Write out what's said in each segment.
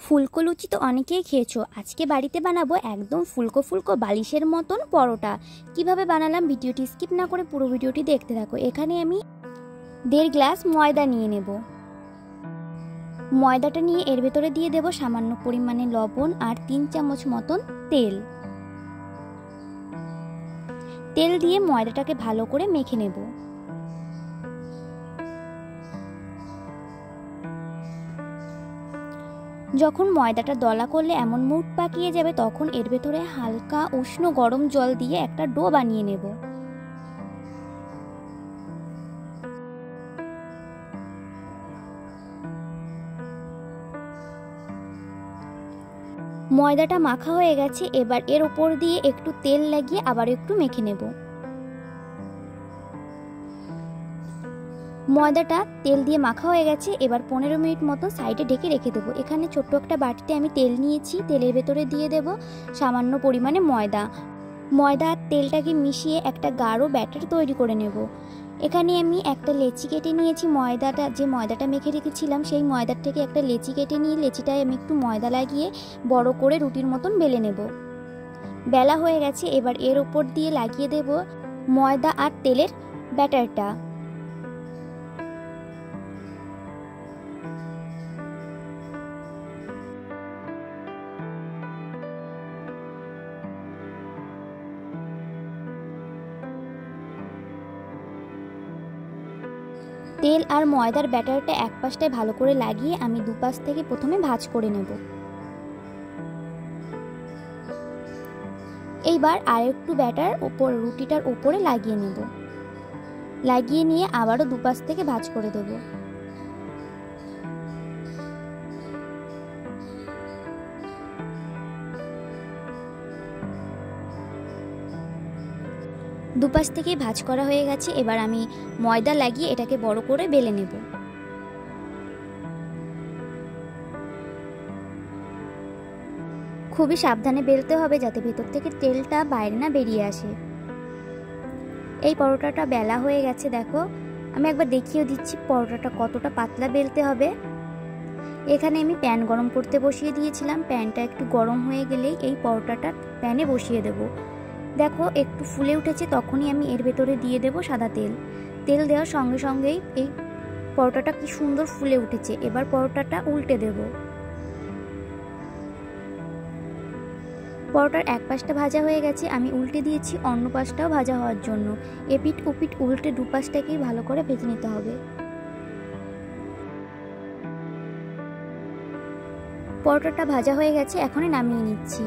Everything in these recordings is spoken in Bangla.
ফুলকো লুচি তো অনেকেই খেয়েছো। আজকে বাড়িতে বানাবো একদম ফুলকো ফুলকো বালিশের মতন পরোটা। কিভাবে বানালাম ভিডিওটি স্কিপ না করে পুরো ভিডিওটি দেখতে থাকো। এখানে আমি 1.5 গ্লাস ময়দা নিয়ে নেব। ময়দাটা নিয়ে এর ভেতরে দিয়ে দেব সামান্য পরিমাণে লবণ আর 3 চামচ মতন তেল। তেল দিয়ে ময়দাটাকে ভালো করে মেখে নেব। যখন ময়দাটা দলা করলে এমন মুখ পাকিয়ে যাবে তখন এর ভেতরে হালকা উষ্ণ গরম জল দিয়ে একটা ডো বানিয়ে নেব। ময়দাটা মাখা হয়ে গেছে, এবার এর উপর দিয়ে একটু তেল লাগিয়ে আবার একটু মেখে নেব। ময়দাটা তেল দিয়ে মাখা হয়ে গেছে, এবার 15 মিনিট মতো সাইডে ঢেকে রেখে দেবো। এখানে ছোট্ট একটা বাটিতে আমি তেল নিয়েছি, তেলের ভেতরে দিয়ে দেব সামান্য পরিমাণে ময়দা। ময়দা আর তেলটাকে মিশিয়ে একটা গাঢ় ব্যাটার তৈরি করে নেব। এখানে আমি একটা লেচি কেটে নিয়েছি। যে ময়দাটা মেখে রেখেছিলাম সেই ময়দার থেকে একটা লেচি কেটে নিয়ে লেচিটায় আমি একটু ময়দা লাগিয়ে বড় করে রুটির মতন বেলে নেব। বেলা হয়ে গেছে, এবার এর উপর দিয়ে লাগিয়ে দেব ময়দা আর তেলের ব্যাটারটা। তেল আর ময়দার ব্যাটারটা এক পাশটায় ভালো করে লাগিয়ে আমি দুপাশ থেকে প্রথমে ভাঁজ করে নেব। এইবার আরেকটু ব্যাটার রুটিটার উপরে লাগিয়ে নেব। লাগিয়ে নিয়ে আবারও দুপাশ থেকে ভাঁজ করে দেব। দুপাশ থেকে ভাঁজ করা হয়ে গেছে, এবার আমি ময়দা লাগিয়ে এটাকে বড় করে বেলে নেব। খুবই সাবধানে বেলতে হবে যাতে ভেতর থেকে তেলটা বাইরে না বেরিয়ে আসে। এই পরোটাটা বেলা হয়ে গেছে, দেখো আমি একবার দেখিয়ে দিচ্ছি পরোটাটা কতটা পাতলা বেলতে হবে। এখানে আমি প্যান গরম করতে বসিয়ে দিয়েছিলাম। প্যানটা একটু গরম হয়ে গেলেই এই পরোটাটা প্যানে বসিয়ে দেব। দেখো একটু ফুলে উঠেছে, তখনই আমি এর ভেতরে দিয়ে দেব সাদা তেল। তেল দেওয়ার সঙ্গে সঙ্গেই এই পরোটাটা কি সুন্দর ফুলে উঠেছে। এবার পরোটাটা উল্টে দেব। পরোটার এক পাশটা ভাজা হয়ে গেছে, আমি উল্টে দিয়েছি অন্য পাশটাও ভাজা হওয়ার জন্য। এপিট ওপিট উল্টে দুপাশটাকেই ভালো করে ভেজে নিতে হবে। পরোটাটা ভাজা হয়ে গেছে, এখনই নামিয়ে নিচ্ছি।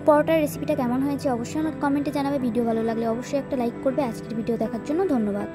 পরোটার রেসিপিটা কেমন হয়েছে অবশ্যই কমেন্টে জানাবে। ভিডিও ভালো লাগলে অবশ্যই একটা লাইক করবে। আজকের ভিডিও দেখার জন্য ধন্যবাদ।